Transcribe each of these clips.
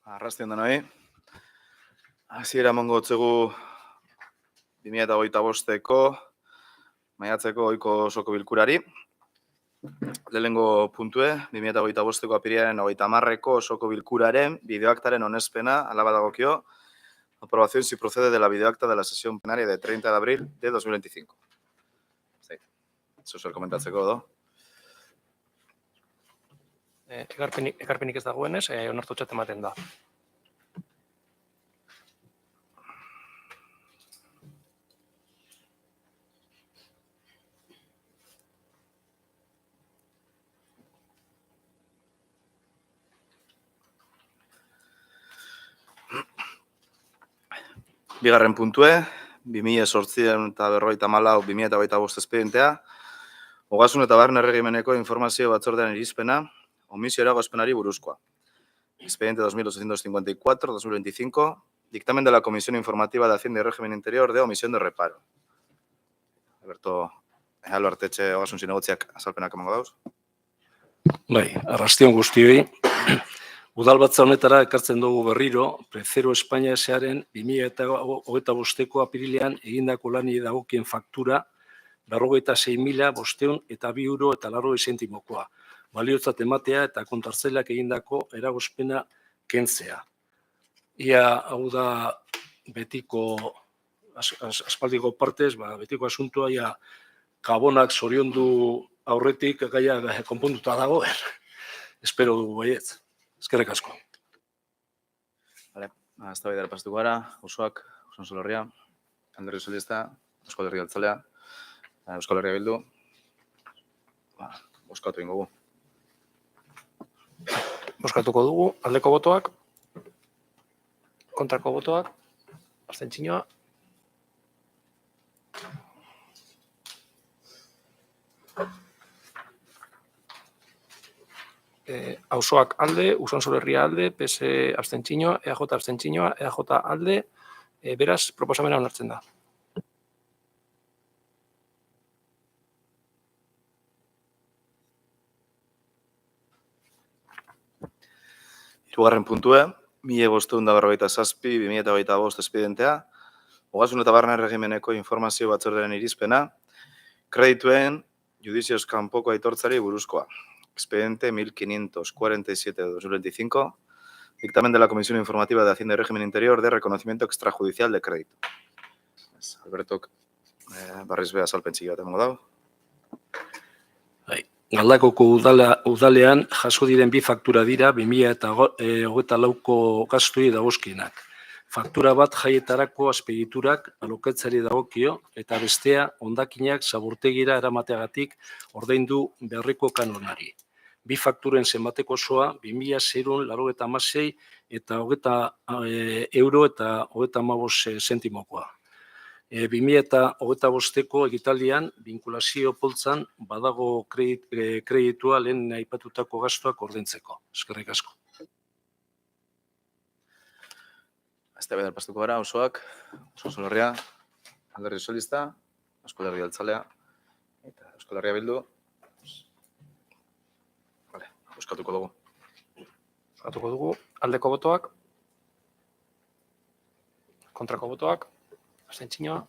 Arrastion denoi. Hasiera emango gotzegu 2025ko maiatzeko ohiko osoko bilkurari. Lehenengo puntue, 2025ko apirilaren 30ko osoko bilkuraren bideoaktaren onespena, hala badagokio, aprobación si procede de la videoacta de la sesión plenaria de 30 de abril de 2025. Eso zer komentatzeko edo. Ekarpenik ez dagoenez, onartutzat ematen da. Bigarren puntue, 2008-2024-2025 espedientea, Ogasun eta Barne Erregimeneko informazio batzordearen irizpena, omisio eragozpenari buruzkoa. Expediente 2854-2025, dictamen de la Comisión Informativa de Hacienda y Régimen Interior de omisión de reparo. Alberto Artetxe Ogasun zinegotziak azalpenak emango dauz. Bai, arrastion guztioi. Udalbatza honetara ekartzen dugu berriro, Prezero Espainia S.A.ren 2025ko apirilean egindako lani dagokien faktura 46.502 euro eta 80 zentimokoa. Baliotzat ematea eta kontartzailak egindako eragozpena kentzea. Ia hau da betiko aspaldiko partez, betiko asuntua ia gabonak zoriondu aurretik gaia konponduta dago. Espero dugu baietz. Eskerrik asko. Vale, hasta baidara pasatuko gara, osoak, Oson Solerria, Alderdi Sozialista, Euskal Herria Jeltzalea, Euskal Herria Bildu. Bozkatu egingo gu. Bozkatuko dugu, aldeko botoak, kontrako botoak, abstentzioa. Auzoak alde, Oson Solerria alde, PS abstentzioa, EAJ abstentzioa, EAJ alde, beraz, proposamena onartzen da. Hirugarren puntue, 1557-2025 espedientea, Ogasun eta Barne Erregimeneko informazio batzordearen irizpena, kredituen judizioz kanpoko aitortzari buruzkoa. Expediente 1547-2025, dictamen de la Comisión Informativa de Hacienda y Régimen Interior de reconocimiento extrajudicial de crédito. Albertok, barriz beha azalpentsik bat emango dago. Galdakoko udalean jaso diren bi faktura dira 2024ko gastui dagozkienak. Faktura bat jaietarako azpegiturak alokatzari dagokio eta bestea hondakinak zabortegira eramateagatik ordaindu beharreko kanonari. Bi fakturen zenbateko osoa 2.696 eta 20 euro eta 35 zentimokoa. 2025ko egitaldian, binkulazio poltzan, badago kreditua lehen aipatutako gastuak ordaintzeko. Eskerrik asko. Azte bedar pastuko gara, osoak, Oson Solerria, Alderdi Sozialista, Euskal Herria Jeltzalea, eta Euskal Herria Bildu. Vale, bozkatuko dugu. Bozkatuko dugu, aldeko botoak, kontrako botoak, abstentzioa.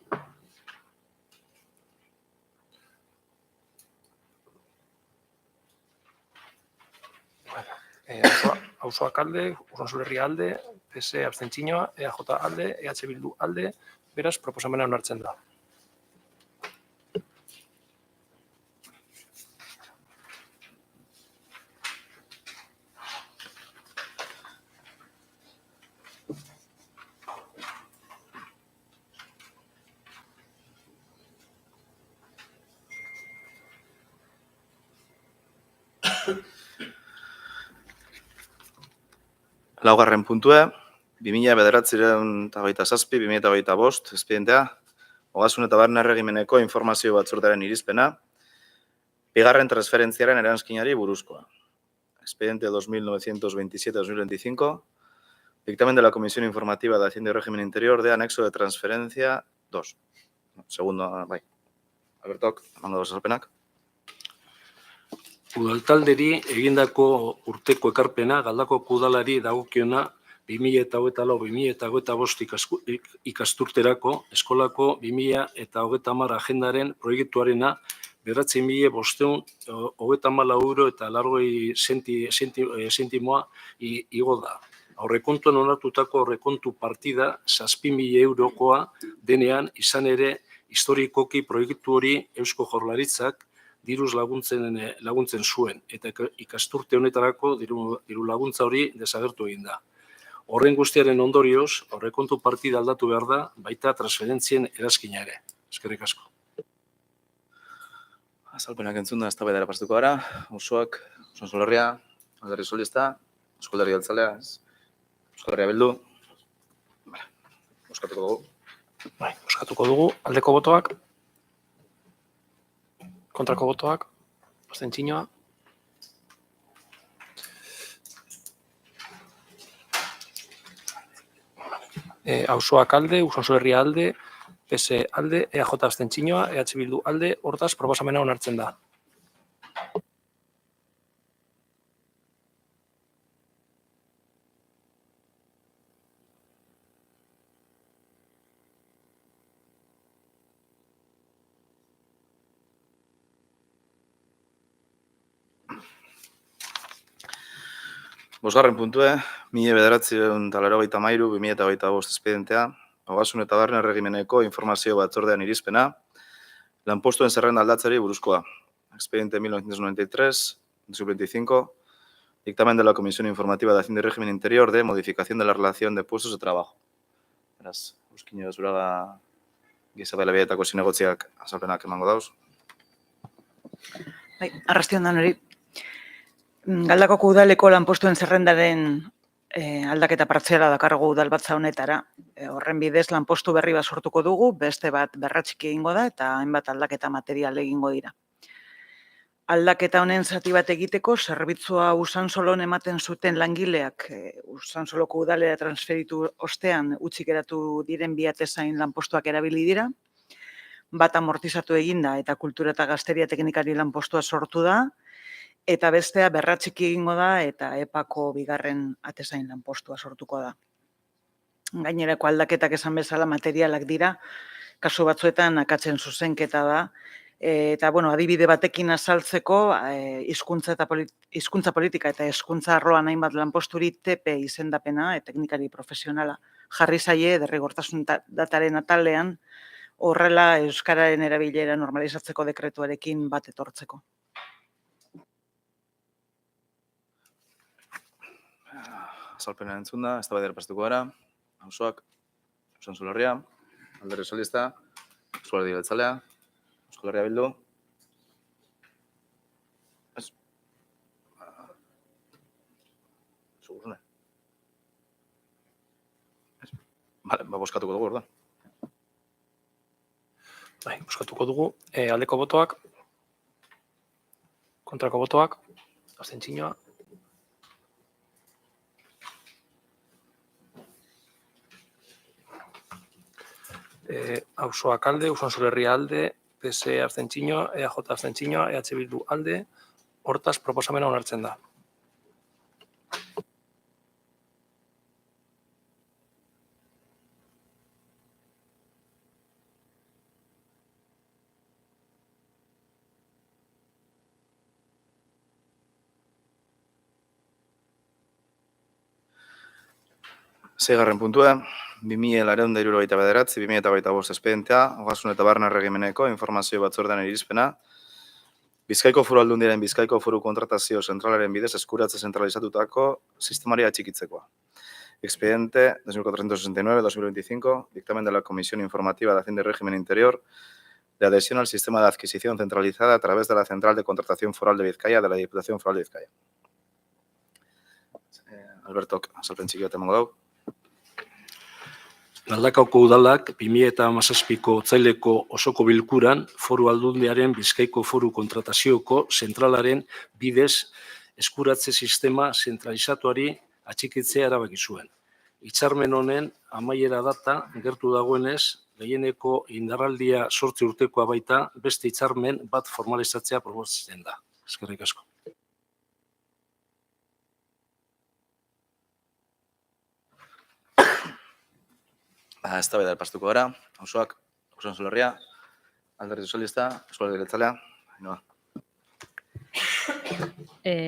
Auzoak alde, Oson Solerria alde, PS abstentzioa, EAJ alde, EH Bildu alde, beraz, proposamena onartzen da. Laugarren puntue, 2009-2025 espedientea, Ogasun eta Barne Erregimeneko informazio batzordearen irizpena, bigarren transferentziaren eranskinari buruzkoa. Expediente 2927-2025, dictamen de la Comisión Informativa de Hacienda y Régimen Interior de anexo de transferencia 2. Segundo, bai. Albertok, emango dauz azalpenak. Udaltalderi egindako urteko ekarpena, Galdakoko udalari dagokiona 2024-2025 ikasturterako eskolako 2030 agendaren proiektuarena 9.534 euro eta 80 zentimoa igo da. Aurrekontuan onartutako aurrekontu partida 7.000 eurokoa denean izan ere historikoki proiektu hori Eusko Jaurlaritzak diruz laguntzen zuen eta ikasturte honetarako diru laguntza hori desagertu egin da. Horren guztiaren ondorioz, aurrekontu partida aldatu behar da, baita transferentzien erazkina ere. Eskerrik asko. Azalpenak entzunda, eztabaidara pasatuko gara. Osoak, Usansolo Herria, Alderdi Sozialista, Euskal Herria Jeltzalea, Euskal Herria Bildu. Bozkatuko dugu. Bai, bozkatuko dugu. Aldeko botoak, kontrako botoak, abstentzioa. Auzoak alde, Usansolo Herria alde, PS alde, EAJ abstentzioa, EH Bildu alde, hortaz proposamena onartzen da. Bosgarren puntue, 1993-2025 espedientea, Ogasun eta Barne Erregimeneko informazio batzordean irizpena, lanpostuen zerrenda aldatzeari buruzkoa. Expediente 1993-2025, dictamen de la Comisión Informativa de Hacienda y Régimen Interior de modificación de la relación de puestos de trabajo. Beraz, Euskino Zuraga Gizabelabietako zinegotziak azalpenak emango dauz. Bai, arrastion dan hori. Galdakoko udaleko lanpostuen zerrendaren aldaketa partziala dakargu udalbatza honetara. Horren bidez lanpostu berri bat sortuko dugu, beste bat berratxiki egingo da eta hainbat aldaketa material egingo dira. Aldaketa honen zati bat egiteko, zerbitzua Usansolon ematen zuten langileak Usansoloko udalera transferitu ostean utzik geratu diren bi atezain lanpostuak erabili dira. Bat amortizatu eginda eta kultura eta gazteria teknikari lanpostua sortu da, eta bestea berratxiki egingo da eta epako bigarren atezain lanpostua sortuko da. Gainerako aldaketak esan bezala materialak dira, kasu batzuetan akatzen zuzenketa da, eta adibide batekin azaltzeko hizkuntza politika eta hezkuntza arloan hainbat lanposturi TP izendapena teknikari profesionala jarri zaie derrigortasun dataren atalean, horrela euskararen erabilera normalizatzeko dekretuarekin bat etortzeko. Azalpena entzunda, eztabaidara pasatuko gara. Auzoak, Usansolo Herria, Alderdi Sozialista, Euskal Herria Jeltzalea, Euskal Herria Bildu. Ez. Segurune. Ez. Vale, bozkatuko dugu, orduan. Bai, bozkatuko dugu. Aldeko botoak, kontrako botoak, abstentzioa. Auzoak alde, Usansolo Herria alde, PS abstentzioa, EAJ abstentzioa, EH Bildu alde, hortaz proposamena onartzen da. Seigarren puntua, 2079-2025 espedientea, Ogasun eta Barne Erregimeneko informazio batzordean irizpena, Bizkaiko Foru Aldundiaren Bizkaiko Foru Kontratazio Zentralaren bidez eskuratze zentralizatutako sistemari atxikitzekoa. Expediente 2469-2025, dictamen de la Comisión Informativa de Hacienda y Régimen Interior de adhesión al sistema de adquisición centralizada a través de la Central de Contratación Foral de Bizkaia de la Diputación Foral de Bizkaia. Albertok, azalpentzikio eta emango dau. Galdakaoko udalak 2017ko otsaileko osoko bilkuran Foru Aldundiaren Bizkaiko Foru Kontratazioko zentralaren bidez eskuratze sistema zentralizatuari atxikitzea erabaki zuen. Hitzarmen honen amaiera data gertu dagoenez, gehieneko indarraldia 8 urtekoa baita beste hitzarmen bat formalizatzea proposatzen da. Eskerrik asko. Eztabaida pastuko gara, auzoak, Uson Solerria, Alderdi Sozialista, Eusko Alderdi Jeltzalea, Ainhoa.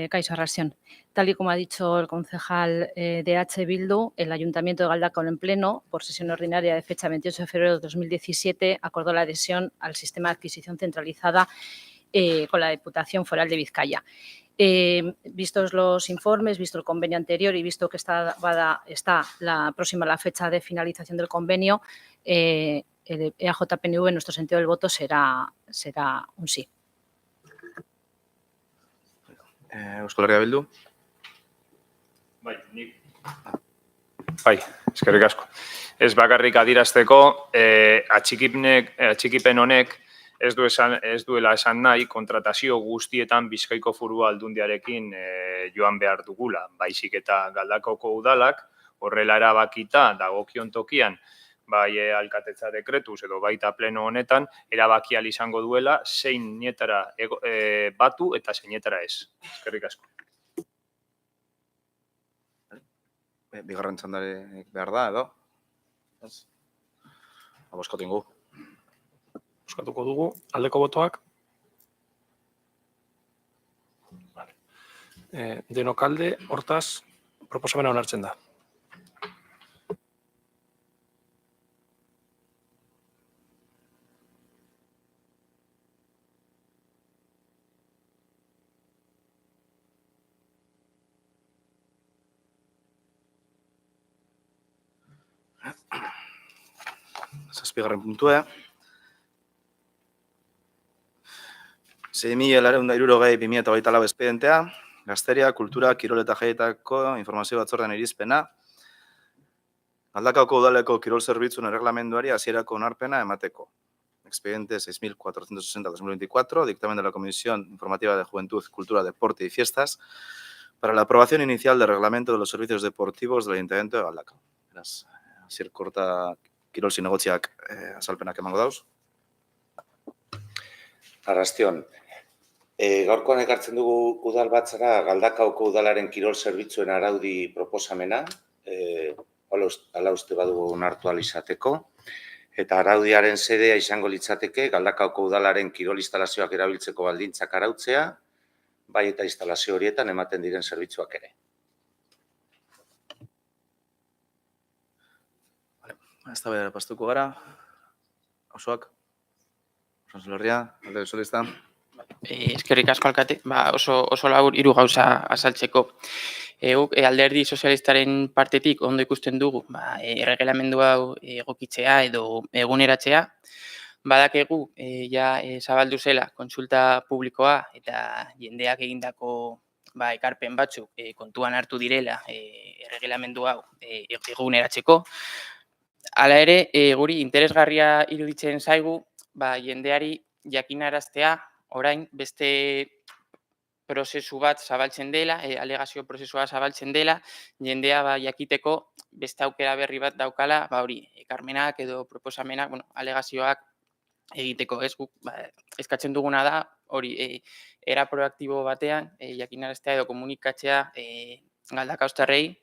Kaixo, Arrasión. Tal y como ha dicho el concejal de H. Bildu, el Ayuntamiento de Galdakao en pleno, por sesión ordinaria de fecha 28 de febrero de 2017, acordó la adhesión al sistema de adquisición centralizada con la Diputación Foral de Vizcaya. Vistos los informes, visto el convenio anterior y visto que está próxima la fecha de finalización del convenio, el EAJ-PNV, en nuestro sentido del voto, será un sí. Euskal Herria Bildu. Bai, eskerrik asko. Ez bakarrik adierazteko, atxikipen honek ez duela esan nahi kontratazio guztietan Bizkaiko Foru Aldundiarekin joan behar dugula. Baizik eta Galdakaoko udalak horrela erabakita dagokion tokian, bai alkatetza dekretuz edo baita pleno honetan, erabaki ahal izango duela zein nietara batu eta zeinetara ez. Eskerrik asko. Bigarren txandarik behar da, edo? Aboskatu ingu. Euskatuko dugu, aldeko botoak. Denok alde, hortaz, proposamena onartzen da. Zazpigarren puntua. 6.960/2024 espedientea, Gazteria, Kultura, Kirol eta Jaietako Informazio Batzordean irizpena, Galdakaoko udaleko kirol zerbitzuen erreglamenduari hasierako onarpena emateko. Expediente 6.460/2024, dictamen de la Comisión Informativa de Juventud, Cultura, Deporte y Fiestas para la aprobación inicial del reglamento de los servicios deportivos del Ayuntamiento de Galdakao. Beraz, hasier korta kirol zinegotziak azalpenak emango dauz. Arrastion. Gaurkoan ekartzen dugu udal batzara Galdakaoko udalaren kirol zerbitzuen araudi proposamena, hala uste badugu onartu ahal izateko, eta araudiaren xedea izango litzateke Galdakaoko udalaren kirol instalazioak erabiltzeko baldintzak arautzea, bai eta instalazio horietan ematen diren zerbitzuak ere. Eztabaidara pastuko gara. Auzoak, Uson Solerria, Alderdi Sozialista. Eskerrik asko alkate, oso labur 3 gauza azaltzeko. Guk Alderdi Sozialistaren partetik ondo ikusten dugu, erregelamendu hau egokitzea edo eguneratzea. Badakigu zabaldu zela kontsulta publikoa eta jendeak egindako ekarpen batzuk kontuan hartu direla erregelamendu hau eguneratzeko. Hala ere, guri interesgarria iruditzen zaigu, jendeari jakinaraztea orain beste prozesu bat zabaltzen dela, alegazio prozesua zabaltzen dela, jendea jakiteko beste aukera berri bat daukala, ekarmenak edo proposamenak, alegazioak egiteko. Eskatzen duguna da, hori, era proaktibo batean, jakinaraztea edo komunikatzea galdakaoztarrei,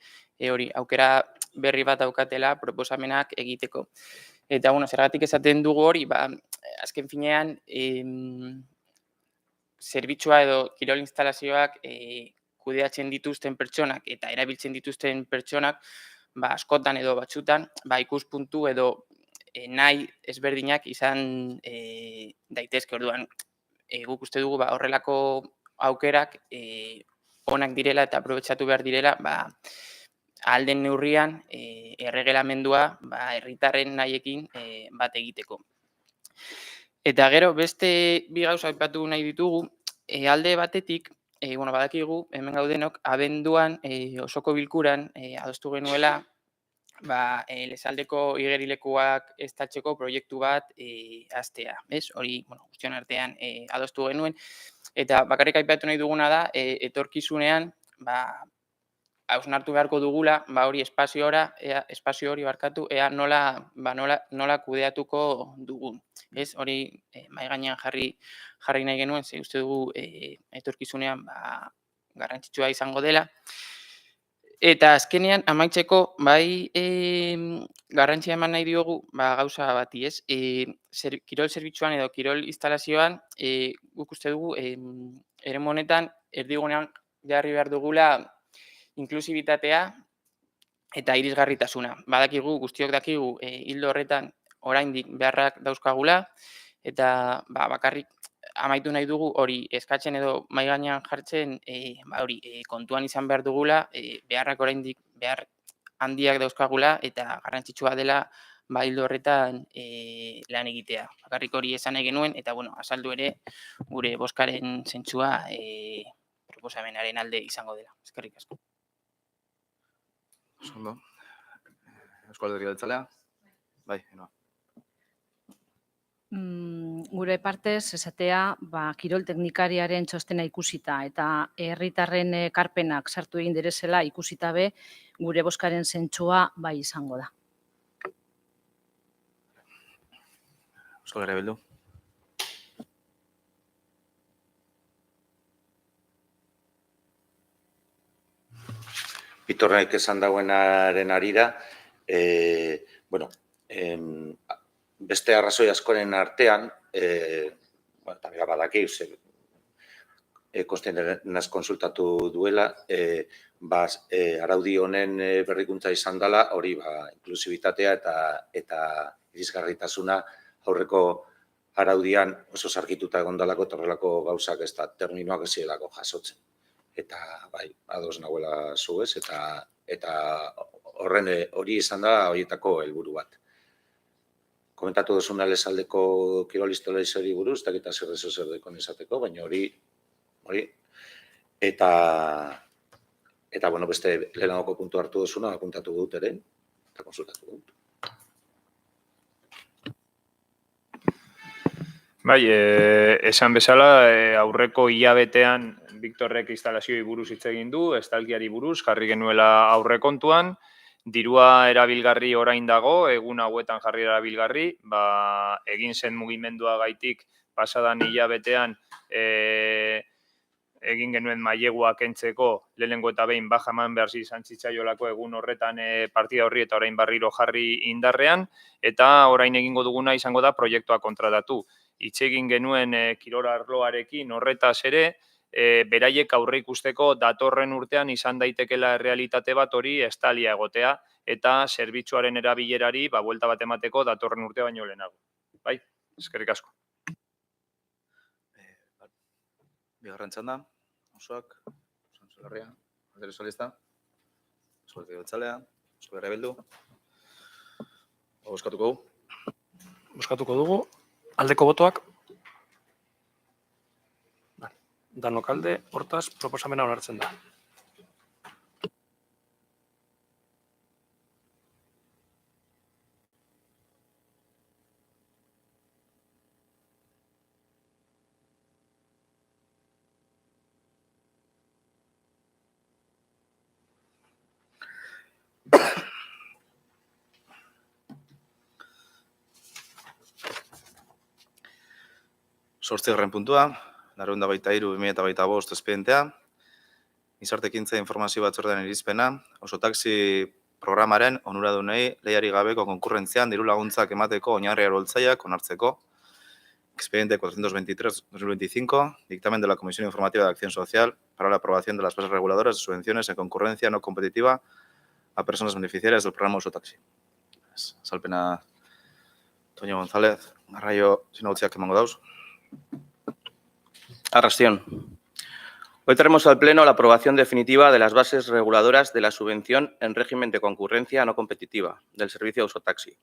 hori, aukera berri bat daukatela proposamenak egiteko. Eta, zergatik esaten dugu hori, azken finean, zerbitzua edo kirol instalazioak kudeatzen dituzten pertsonak eta erabiltzen dituzten pertsonak, askotan edo batzutan, ikuspuntu edo nahi ezberdinak izan daitezke. Orduan, guk uste dugu horrelako aukerak onak direla eta aprobetxatu behar direla, ahal den neurrian erregelamendua herritarren nahiekin bat egiteko. Eta gero, beste 2 gauza aipatu nahi ditugu, alde batetik, badakigu, hemen gaudenok, abenduan osoko bilkuran adostu genuela, Lezaldeko igerilekuak estaltzeko proiektu bat hastea. Hori, guztion artean adostu genuen, eta bakarrik aipatu nahi duguna da, etorkizunean, hausnartu beharko dugula, hori espazio hori ea nola kudeatuko dugun. Hori mahai gainean jarri nahi genuen, ze uste dugu etorkizunean garrantzitsua izango dela. Eta azkenean, amaitzeko, bai garrantzia eman nahi diogu gauza bati, ez? Kirol zerbitzuan edo kirol instalazioan, guk uste dugu, eremu honetan, erdigunean jarri behar dugula inklusibitatea eta irisgarritasuna. Badakigu, guztiok dakigu, hildo horretan oraindik beharrak dauzkagula, eta bakarrik amaitu nahi dugu hori eskatzen edo mahai gainean jartzen hori kontuan izan behar dugula, beharrak oraindik behar handiak dauzkagula eta garrantzitsua dela hildo horretan lan egitea. Bakarrik hori esan nahi genuen eta azaldu ere gure bozkaren zentzua proposamenaren alde izango dela. Eskerrik asko. Ondo. Eusko Alderdi Jeltzalea? Bai, enoa. Gure partez, esatea, kirol teknikariaren txostena ikusita eta herritarren ekarpenak sartu egin direzela ikusita be, gure bozkaren zentzua bai izango da. Euskal Herria Bildu? Pitorraik esan dauenaren arira, beste arrazoi askoren artean, eta bera badaki, konstientenaz konsultatu duela, araudi honen berrikuntza izan dela, hori inklusibitatea eta irisgarritasuna aurreko araudian oso sarkituta egondalako eta horrelako gauzak ez da terminoak ez zirelako jasotzen. Eta ados nagoela zu ez, eta horren hori izan da horietako helburu bat. Komentatu duzuna Lezaldeko kirol instalazioari buruz, eta gita zer dekon izateko, baina hori, eta beste lehenagoko puntu hartu duzuna, apuntatu dut ere, eta konsultatu dut. Bai, esan bezala, aurreko hilabetean Viktorrek instalazioi buruz hitz egin du, estalkiari buruz, jarri genuela aurrekontuan, dirua erabilgarri orain dago, egun hauetan jarri erabilgarri, egin zen mugimendua gaitik pasadan hilabetean egin genuen mailegua kentzeko lehenengo eta behin baja eman behar izan zitzaiolako egun horretan partida horri eta orain berriro jarri indarrean, eta orain egingo duguna izango da proiektua kontratatu. Hitz egin genuen kirol arloarekin horretaz ere, beraiek aurre ikusteko datorren urtean izan daitekela errealitate bat hori estalia egotea eta zerbitzuaren erabilerari buelta bat emateko datorren urte baino lehenago. Bai, eskerrik asko. Bigarren txanda, osoak, Solarria, Alderdi Sozialista, Eusko Alderdi Jeltzalea, Euskal Herria Bildu. Bozkatuko dugu. Bozkatuko dugu. Aldeko botoak. Danok alde, hortaz, proposamena onartzen da. Zortzigarren puntua, 93/2025 espedientea, gizarte ekintza informazio batzordearen irizpena, oso taxi programaren onuradunei lehiarik gabeko konkurrentzian diru laguntzak emateko oinarri aroltzaiak onartzeko, expediente 423/2025, dictamen de la Comisión Informativa de Acción Social para la aprobación de las bases reguladoras de subvenciones en concurrencia no competitiva a personas beneficiarias del programa Oso Taxi. Salpena Toño González, Garraio sinautziak emango dauz. Arrastión. Hoy traemos al Pleno la aprobación definitiva de las bases reguladoras de la subvención en régimen de concurrencia no competitiva del servicio de Osotaxi.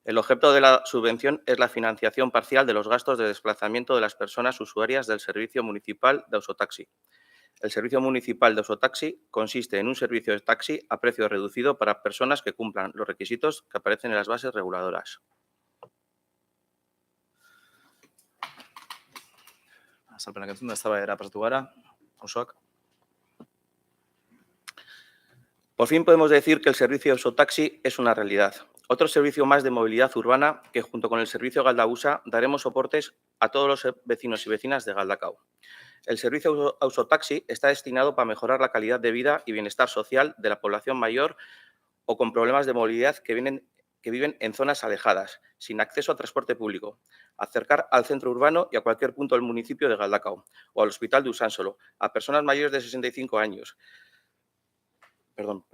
El objeto de la subvención es la financiación parcial de los gastos de desplazamiento de las personas usuarias del Servicio Municipal de Osotaxi. El Servicio Municipal de Osotaxi consiste en un servicio de taxi a precio reducido para personas que cumplan los requisitos que aparecen en las bases reguladoras. Azalpenak entzun da, eztabaidara pasatu gara, osoak. Por fin podemos decir que el servicio de Osotaxi es una realidad. Otro servicio más de movilidad urbana que, junto con el servicio Galdabusa, daremos soportes a todos los vecinos y vecinas de Galdakao. El servicio Ausotaxi está destinado para mejorar la calidad de vida y bienestar social de la población mayor o con problemas de movilidad que viven en zonas alejadas, sin acceso a transporte público, acercar al centro urbano y a cualquier punto del municipio de Galdakao o al hospital de Usánsolo a personas mayores de 65 años. Perdón.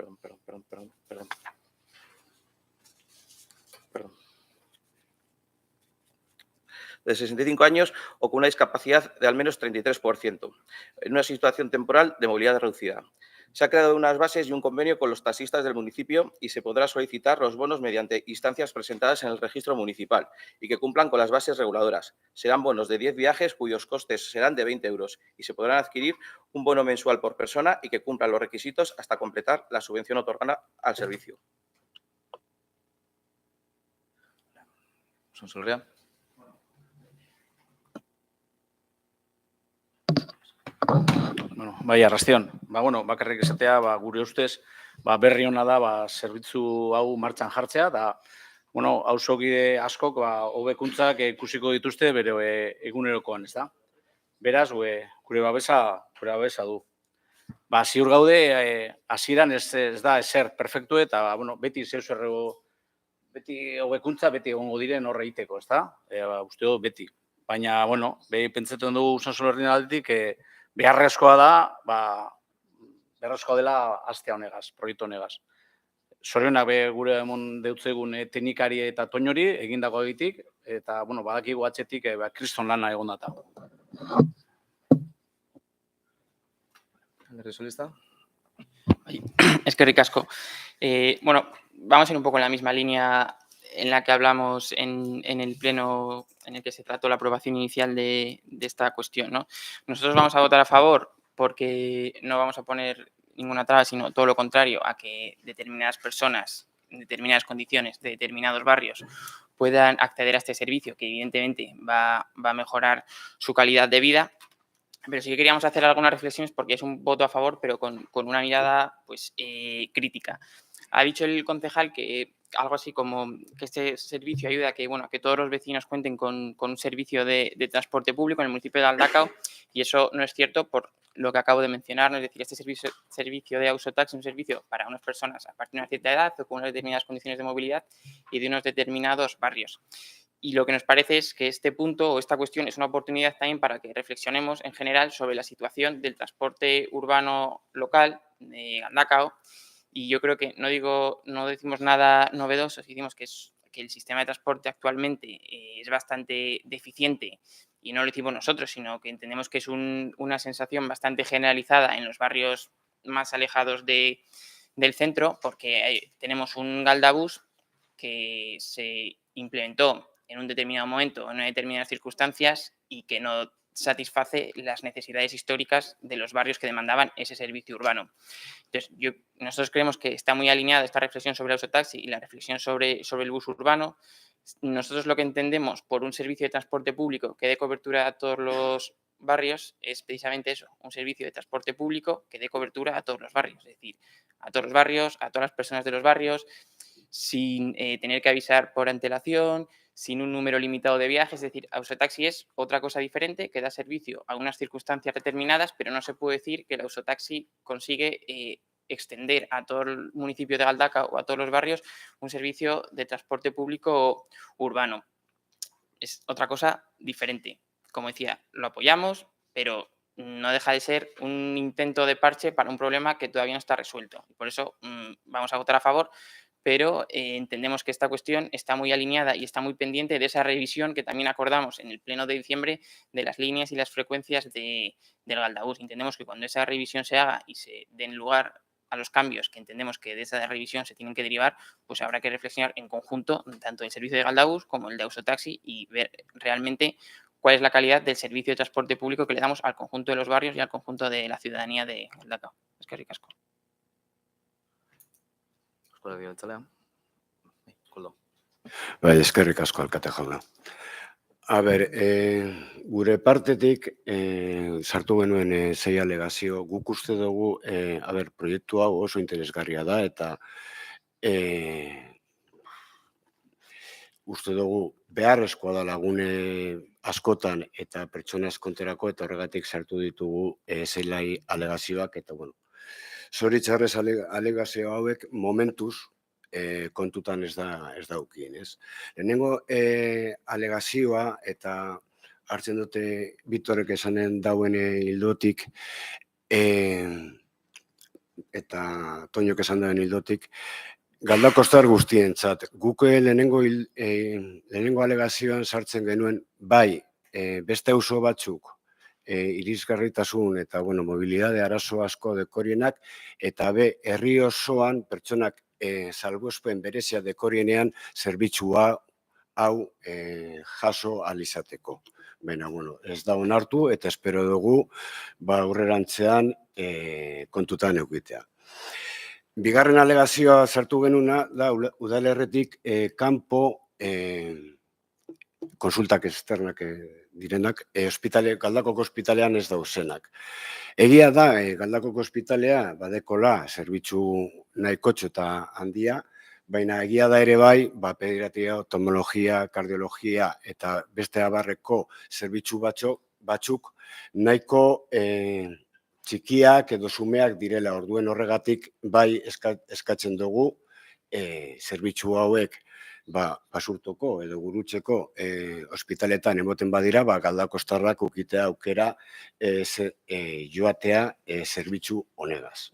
De 65 años o con una discapacidad de al menos 33%, en una situación temporal de movilidad reducida. Se ha creado unas bases y un convenio con los taxistas del municipio y se podrá solicitar los bonos mediante instancias presentadas en el registro municipal y que cumplan con las bases reguladoras. Serán bonos de 10 viajes cuyos costes serán de 20 euros y se podrán adquirir un bono mensual por persona y que cumplan los requisitos hasta completar la subvención otorgada al servicio. Bueno, bai, arrastion. Bakarrik esatea, gure ustez, berri ona da, zerbitzu hau martxan jartzea, da, auzokide askok, hobekuntzak ikusiko dituzte bere egunerokoan, ez da? Beraz, gure babesa du. Ziur gaude, hasieran ez da ezer perfektu eta, beti beti hobekuntza, beti egongo diren horre egiteko, ez da? Uste dut, beti. Baina, behi pentsatzen dugu Usánsolo herrien aldetik, beharrezkoa da, beharrezkoa dela astea honegaz, proiektu honegaz. Zorionak gure emon deutzegun teknikari eta toinori egindako egitik, eta, badakigu atzetik kriston lana egon data. Eskerrik asko. Vamos a ir un poco en la misma línea en la que hablamos en el pleno en el que se trató la aprobación inicial de esta cuestión, ¿no? Nosotros vamos a votar a favor porque no vamos a poner ninguna traba, sino todo lo contrario, a que determinadas personas, en determinadas condiciones, de determinados barrios, puedan acceder a este servicio, que evidentemente va a mejorar su calidad de vida. Pero sí que queríamos hacer algunas reflexiones porque es un voto a favor, pero con una mirada crítica. Ha dicho el concejal que algo así como que este servicio ayuda a que todos los vecinos cuenten con un servicio de transporte público en el municipio de Galdakao, y eso no es cierto por lo que acabo de mencionar, ¿no? Es decir, este servicio de Ausotaxi es un servicio para unas personas a partir de una cierta edad o con unas determinadas condiciones de movilidad y de unos determinados barrios. Y lo que nos parece es que este punto o esta cuestión es una oportunidad también para que reflexionemos en general sobre la situación del transporte urbano local de Galdakao. Y yo creo que no decimos nada novedoso, decimos que el sistema de transporte actualmente es bastante deficiente, y no lo decimos nosotros, sino que entendemos que es una sensación bastante generalizada en los barrios más alejados del centro, porque tenemos un Galdabus que se implementó en un determinado momento, en determinadas circunstancias, y que no satisface las necesidades históricas de los barrios que demandaban ese servicio urbano. Entonces, nosotros creemos que está muy alineada esta reflexión sobre el Ausotaxi y la reflexión sobre el bus urbano. Nosotros lo que entendemos por un servicio de transporte público que dé cobertura a todos los barrios es precisamente eso, un servicio de transporte público que dé cobertura a todos los barrios, es decir, a todos los barrios, a todas las personas de los barrios, sin tener que avisar por antelación, sin un número limitado de viajes. Es decir, Ausotaxi es otra cosa diferente que da servicio a unas circunstancias determinadas, pero no se puede decir que el Ausotaxi consigue extender a todo el municipio de Galdakao o a todos los barrios un servicio de transporte público urbano. Es otra cosa diferente. Como decía, lo apoyamos, pero no deja de ser un intento de parche para un problema que todavía no está resuelto. Por eso vamos a votar a favor, pero entendemos que esta cuestión está muy alineada y está muy pendiente de esa revisión que también acordamos en el pleno de diciembre de las líneas y las frecuencias del Galdabus. Entendemos que cuando esa revisión se haga y se den lugar a los cambios que entendemos que de esa revisión se tienen que derivar, pues habrá que reflexionar en conjunto tanto el servicio de Galdabus como el de Ausotaxi y ver realmente cuál es la calidad del servicio de transporte público que le damos al conjunto de los barrios y al conjunto de la ciudadanía de Galdakao. Eskerrik asko. Eskerrik asko, alkate jauna. Gure partetik sartu genuen 6 alegazio, guk uste dugu, proiektu hau oso interesgarria da, eta uste dugu beharrezkoa da lagune askotan eta pertsona askonterako eta horregatik sartu ditugu zeilai alegazioak eta bueno. Zoritxarrez alegazio hauek momentuz kontutan ez da ukien, ez? Lehenengo alegazioa eta hartzen dute Bitorek esanen dauen hildotik eta Toñok esan dauen hildotik, Galdakostar guztientzat. Guk lehenengo alegazioan sartzen genuen, bai, beste auzo batzuk irisgarritasun eta mobilidade arazo asko dekorienak, eta herri osoan pertsonak salbuespen berezia dekorienean zerbitzua hau jaso alizateko. Baina, ez da onartu eta espero dugu aurrerantzean kontutan eukitea. Bigarren alegazioa sartu genuna da udalerritik kanpo konsultak externak direnak, Galdakoko ospitalean ez dauzenak. Egia da, Galdakoko ospitalea badekola zerbitzu nahikotxo eta handia, baina egia da ere bai, pediatria, oftalmologia, kardiologia eta beste abarreko zerbitzu batzuk nahiko txikiak edo zumeak direla, orduen horregatik bai eskatzen dugu zerbitzu hauek basurtoko edo gurutzeko ospitaletan emoten badira, Galdakostarrak ukitea aukera joatea zerbitzu honegaz.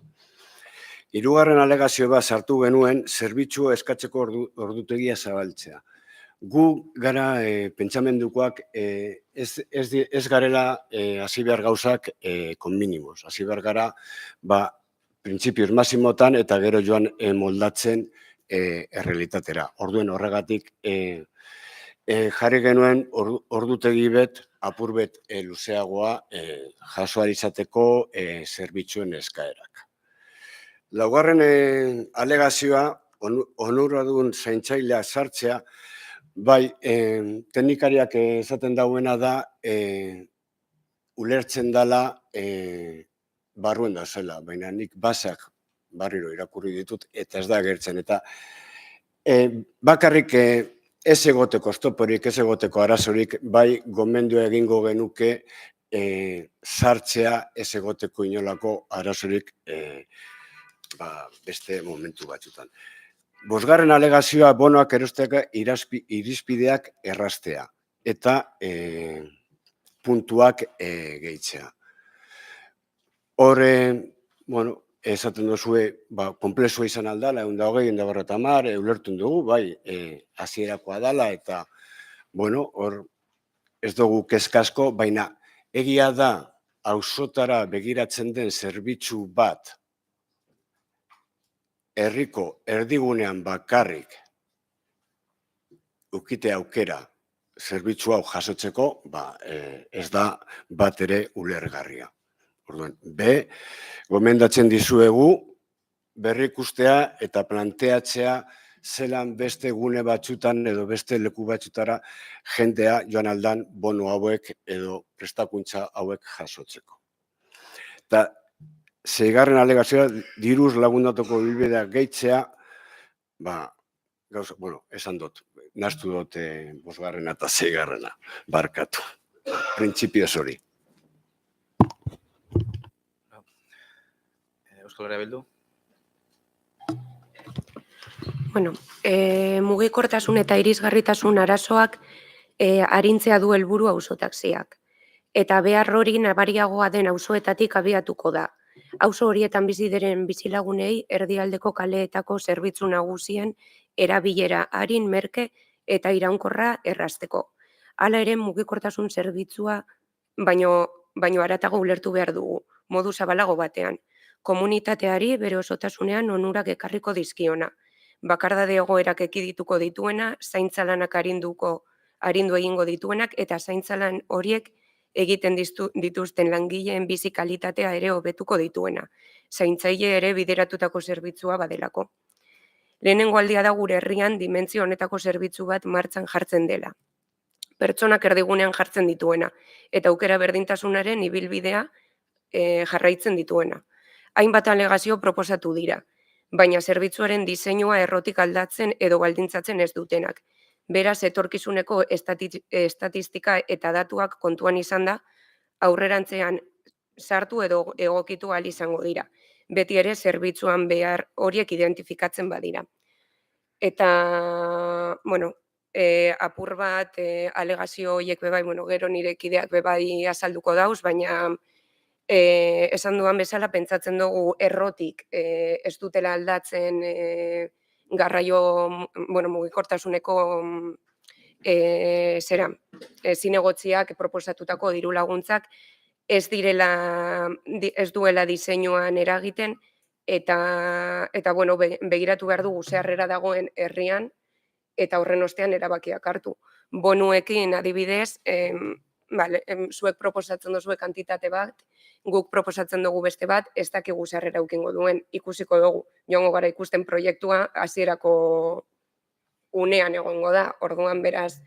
Hirugarren alegazio bat sartu genuen zerbitzu eskatzeko ordutegia zabaltzea. Gu gara pentsamendukoak ez garela hasi behar gauzak kon minimos. Hasi behar gara printzipioz maximotan eta gero joan moldatzen errealitatera. Orduen horregatik jarri genuen ordutegi bet, apur bet luzeagoa jasoa izateko zerbitzuen eskaerak. Laugarren alegazioa, onuradun zaintzailea sartzea, bai, teknikariak esaten dauena da, ulertzen dela barruen da zela, baina nik basak barriro irakurri ditut eta ez da agertzen. Eta bakarrik ez egoteko oztoporik, ez egoteko arazorik, bai gomendioa egingo genuke sartzea ez egoteko inolako arazorik beste momentu batzutan. Bosgarren alegazioa bonoak erosteka irizpideak erraztea eta puntuak gehitzea. Horre, esaten duzue, komplexua izan aldala, 120, ulertun dugu, bai, hasierakoa dala, eta, hor, ez dugu kezkasko, baina egia da, auzotara begiratzen den zerbitzu bat, herriko erdigunean bakarrik ukite aukera zerbitzu hau jasotzeko, ez da bat ere ulergarria. Orduan, gomendatzen dizuegu berrikustea eta planteatzea zelan beste gune batzutan edo beste leku batzutara jendea joan aldan bono hauek edo prestakuntza hauek jasotzeko. Eta seigarren alegazioa, diruz lagundatuko bilbideak gehitzea, esan dut, nahastu dut bosgarrena eta seigarrena, barkatu. Printzipioz hori. Euskal Herria Bildu. Mugikortasun eta irisgarritasun arazoak arintzea du helburu auzotaxiak. Eta behar hori nabariagoa den auzoetatik abiatuko da. Auzo horietan bizi diren bizilagunei erdialdeko kaleetako zerbitzu nagusien erabilera arin, merke eta iraunkorra errazteko. Hala ere mugikortasun zerbitzua baino haratago ulertu behar dugu, modu zabalago batean. Komunitateari bere osotasunean onurak ekarriko dizkiona. Bakardade egoerak ekidituko dituena, zaintzalanak arindu egingo dituenak eta zaintzalan horiek egiten dituzten langileen bizi kalitatea ere hobetuko dituena. Zaintzaile ere bideratutako zerbitzua badelako. Lehenengo aldia da gure herrian dimentsio honetako zerbitzu bat martxan jartzen dela. Pertsonak erdigunean jartzen dituena eta aukera berdintasunaren ibilbidea jarraitzen dituena. Hainbat alegazio proposatu dira, baina zerbitzuaren diseinua errotik aldatzen edo baldintzatzen ez dutenak. Beraz, etorkizuneko estatistika eta datuak kontuan izan da, aurrerantzean sartu edo egokitu ahal izango dira. Beti ere, zerbitzuan behar horiek identifikatzen badira. Eta, bueno, apur bat alegazio horiek bebai, gero nire kideak bebai azalduko dauz, baina esan duan bezala pentsatzen dugu errotik ez dutela aldatzen garraio mugikortasuneko zinegotziak proposatutako diru laguntzak ez duela diseinuan eragiten eta begiratu behar dugu ze harrera dagoen herrian eta horren ostean erabakiak hartu. Bonuekin adibidez, zuek proposatzen duzu kantitate bat, guk proposatzen dugu beste bat, ez dakigu zer harrera ukingo duen, ikusiko dugu. Joango gara ikusten proiektua hasierako unean egongo da, orduan beraz,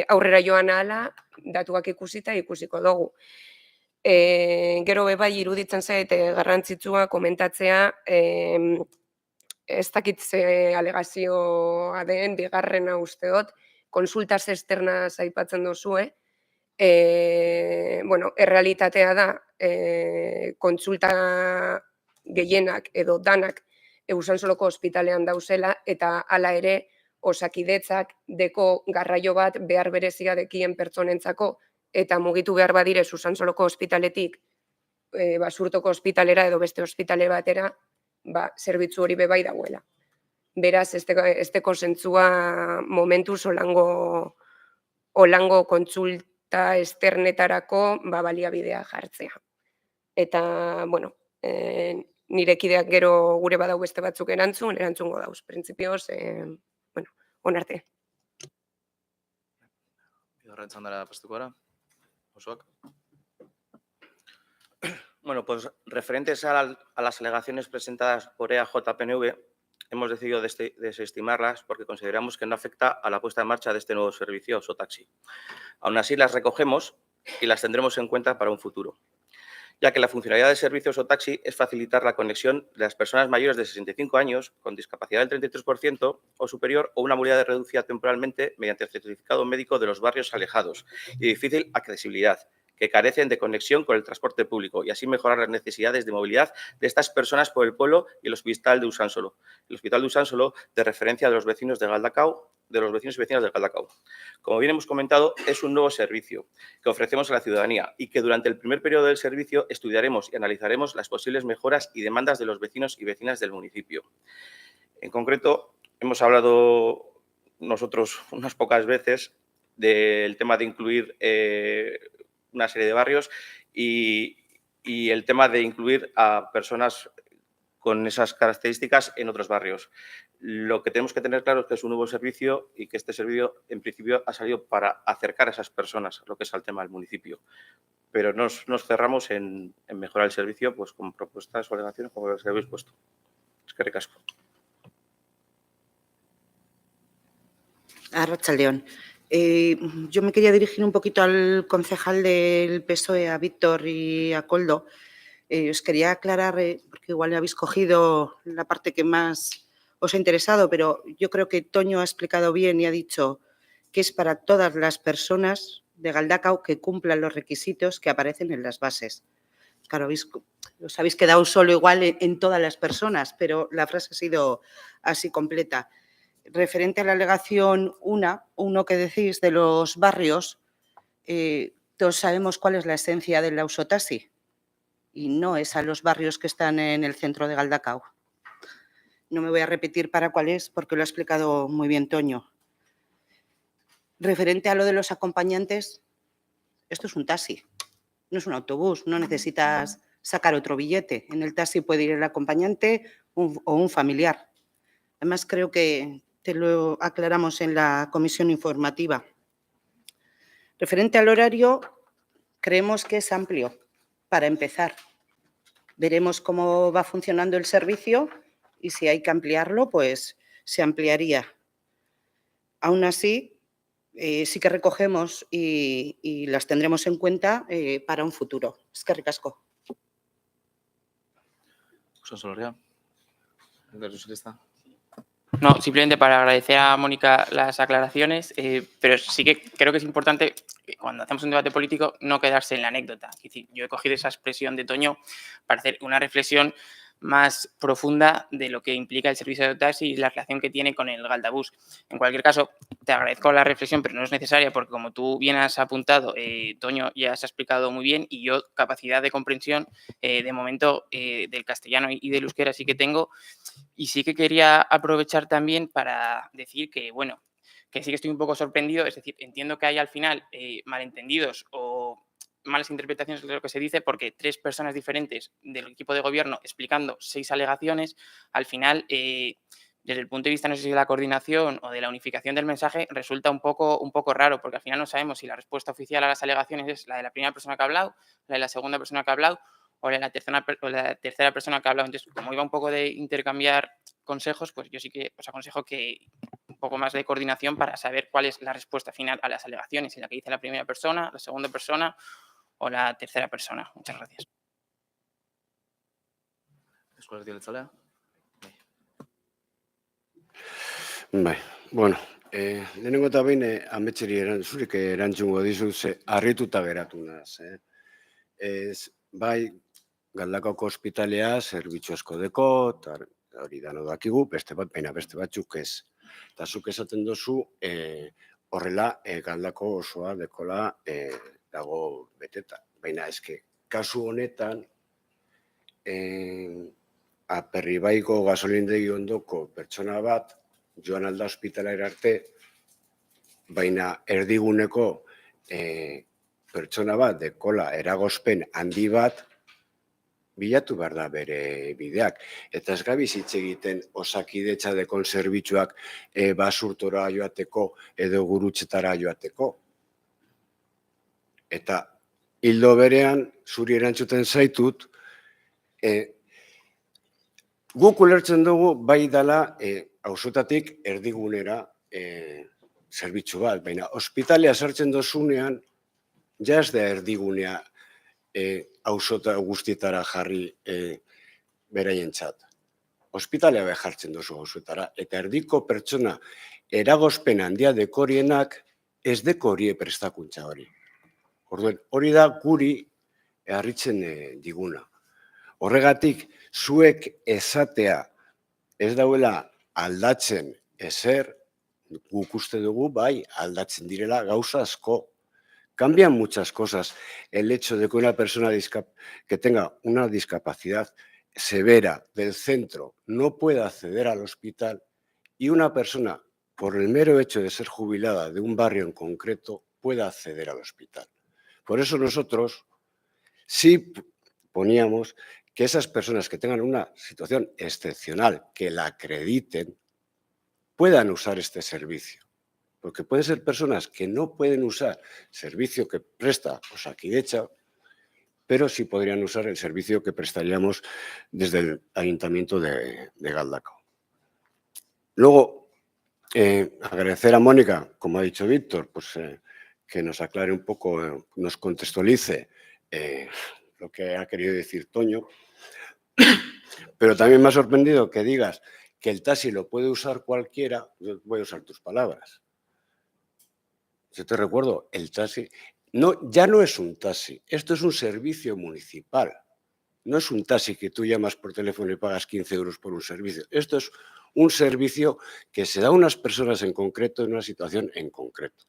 aurrera joan ahala, datuak ikusita ikusiko dugu. Gero bebai iruditzen zait garrantzitsua komentatzea, ez dakit ze alegazioa den, bigarrena usteot, konsultas externas aipatzen duzue, errealitatea da, kontsulta gehienak edo danak Usansoloko ospitalean dauzela eta hala ere Osakidetzak deko garraio bat behar berezia dekien pertsonentzako eta mugitu behar badirez Usansoloko ospitaletik Basurtoko ospitalera edo beste ospitale batera, zerbitzu hori bebai dagoela. Beraz, esteko zentzua momentuz olango kontsulta externetarako baliabidea jartzea. Eta, nire kideak gero gure badau beste batzuk erantzungo dauz. Printzipioz, onarte. Bigarren txandara pastuko gara. Osoak. Bueno, pues referentes a las alegaciones presentadas por EAJ-PNV, hemos decidido desestimarlas porque consideramos que no afecta a la puesta en marcha de este nuevo servicio Osotaxi. Aún así, las recogemos y las tendremos en cuenta para un futuro, ya que la funcionalidad del servicio Osotaxi es facilitar la conexión de las personas mayores de 65 años con discapacidad del 33% o superior o una movilidad reducida temporalmente mediante el certificado médico de los barrios alejados y de difícil accesibilidad, que carecen de conexión con el transporte público y así mejorar las necesidades de movilidad de estas personas por el pueblo y el Hospital de Usánsolo. El Hospital de Usánsolo de referencia de los vecinos de Galdakao, de los vecinos y vecinas de Galdakao. Como bien hemos comentado, es un nuevo servicio que ofrecemos a la ciudadanía y que durante el primer periodo del servicio estudiaremos y analizaremos las posibles mejoras y demandas de los vecinos y vecinas del municipio. En concreto, hemos hablado nosotros unas pocas veces del tema de incluir una serie de barrios y el tema de incluir a personas con esas características en otros barrios. Lo que tenemos que tener claro es que es un nuevo servicio y que este servicio, en principio, ha salido para acercar a esas personas a lo que es el tema del municipio. Pero nos cerramos en mejorar el servicio pues, con propuestas o alegaciones como las que habéis puesto. Es que recasco. Arratsaldeon. Yo me quería dirigir un poquito al concejal del PSOE, a Víctor y a Koldo. Os quería aclarar, porque igual habéis cogido la parte que más os ha interesado, pero yo creo que Toño ha explicado bien y ha dicho que es para todas las personas de Galdakao que cumplan los requisitos que aparecen en las bases. Claro, os habéis quedado solo igual en todas las personas, pero la frase ha sido así completa. Referente a la alegación 1 que decís de los barrios, todos sabemos cuál es la esencia del Osotaxi y no es a los barrios que están en el centro de Galdakao. No me voy a repetir para cuál es porque lo ha explicado muy bien Toño. Referente a lo de los acompañantes, esto es un taxi, no es un autobús, no necesitas sacar otro billete. En el taxi puede ir el acompañante o un familiar. Además, creo que te lo aclaramos en la comisión informativa. Referente al horario, creemos que es amplio para empezar. Veremos cómo va funcionando el servicio y si hay que ampliarlo, pues se ampliaría. Aún así, sí que recogemos y las tendremos en cuenta para un futuro. Eskerrik asko. Usansoloria. ¿El socialista? No, simplemente para agradecer a Mónica las aclaraciones, pero sí que creo que es importante, cuando hacemos un debate político, no quedarse en la anécdota. Es decir, yo he cogido esa expresión de Toño para hacer una reflexión más profunda de lo que implica el servicio de taxi y la relación que tiene con el Galdabús. En cualquier caso, te agradezco la reflexión, pero no es necesaria porque, como tú bien has apuntado, Toño ya se ha explicado muy bien y yo capacidad de comprensión, de momento, del castellano y del euskera sí que tengo. Y sí que quería aprovechar también para decir que, bueno, que sí que estoy un poco sorprendido, es decir, entiendo que hay al final malentendidos o malas interpretaciones de lo que se dice, porque 3 personas diferentes del equipo de gobierno explicando 6 alegaciones, al final, desde el punto de vista, no sé si de la coordinación o de la unificación del mensaje, resulta un poco raro, porque al final no sabemos si la respuesta oficial a las alegaciones es la de la primera persona que ha hablado, la de la segunda persona que ha hablado o la tercera persona que ha hablado. Entonces, como iba un poco de intercambiar consejos, pues yo sí que os aconsejo que un poco más de coordinación para saber cuál es la respuesta final a las alegaciones, si la que dice la primera persona, la segunda persona o la tercera persona. Muchas gracias. Bai, bueno, lehenengo eta behin ametseri zurik erantzungo dizu, ze harrituta geratu naz. Bai, Galdakaoko ospitalea zerbitzu asko deko, eta hori dano dakigu, beste bat, baina beste batzuk ez. Eta zuk esaten duzu, horrela Galdako osoa dekola dago beteta. Baina eske, kasu honetan, Aperribaiko gasolindegi ondoko pertsona bat, joan alda ospitalera arte, baina erdiguneko pertsona bat dekola eragozpen handi bat, bilatu behar da bere bideak. Eta ez gabiz hitz egiten Osakidetza dekon zerbitzuak basurtora joateko edo gurutzetara joateko. Eta hildo berean, zuri erantzuten zaitut, guk ulertzen dugu bai dela auzotatik erdigunera zerbitzu bat, baina ospitalea sartzen dozunean, ja ez da erdigunea auzota guztietara jarri beraientzat. Ospitalea behar jartzen dozu auzoetara, eta erdiko pertsona eragozpen handia dekorienak ez dekorie prestakuntza hori. Orduen, hori da guri harritzen diguna. Horregatik, zuek esatea ez dauela aldatzen ezer, guk uste dugu bai aldatzen direla gauza asko. Cambian muchas cosas. El hecho de que una persona que tenga una discapacidad severa del centro no pueda acceder al hospital y una persona, por el mero hecho de ser jubilada de un barrio en concreto, pueda acceder al hospital. Por eso nosotros sí poníamos que esas personas que tengan una situación excepcional, que la acrediten, puedan usar este servicio. Porque pueden ser personas que no pueden usar servicio que presta Osakidetza, pero sí podrían usar el servicio que prestaríamos desde el Ayuntamiento de Galdakao. Luego, agradecer a Mónica, como ha dicho Víctor, pues que nos aclare un poco, nos contextualice lo que ha querido decir Toño, pero también me ha sorprendido que digas que el taxi lo puede usar cualquiera. Yo voy a usar tus palabras. Yo te recuerdo, el taxi ya no es un taxi, esto es un servicio municipal. No es un taxi que tú llamas por teléfono y pagas 15 euros por un servicio. Esto es un servicio que se da a unas personas en concreto en una situación en concreto.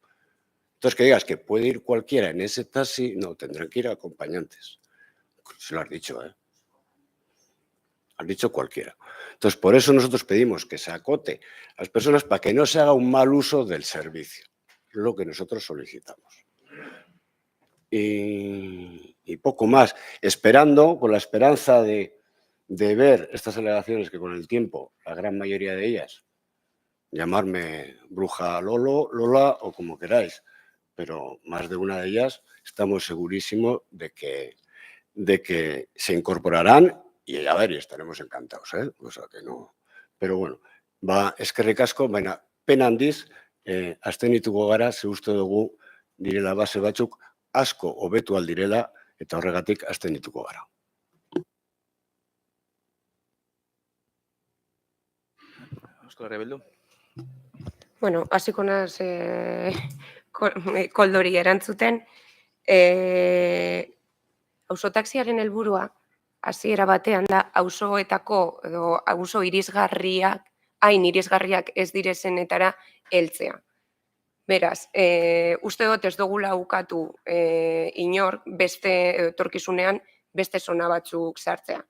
Entonces, que digas que puede ir cualquiera en ese taxi, no, tendrán que ir acompañantes. Se lo has dicho, ¿eh? Has dicho cualquiera. Entonces, por eso nosotros pedimos que se acote a las personas para que no se haga un mal uso del servicio. Es lo que nosotros solicitamos. Y poco más. Esperando, con la esperanza de ver estas alegaciones que con el tiempo, la gran mayoría de ellas, llamarme bruja Lola o como queráis, pero más de una de ellas estamos segurísimos de que se incorporarán y a ver, y estaremos encantados, ¿eh? O sea que no. Pero bueno, eskerrik asko, baina pena handiz, abstenituko gara, ze uste dugu direla base batzuk asko hobetu aldirela eta horregatik abstenituko gara. Euskal Herria Bildu. Bueno, hasiko naiz Koldori erantzuten. Auzotaxiaren helburua hasiera batean da auzoetako edo auzo irisgarriak, hain irisgarriak ez direzenetara heltzea. Beraz, uste dut ez dugula ukatu inor beste etorkizunean beste zona batzuk sartzea.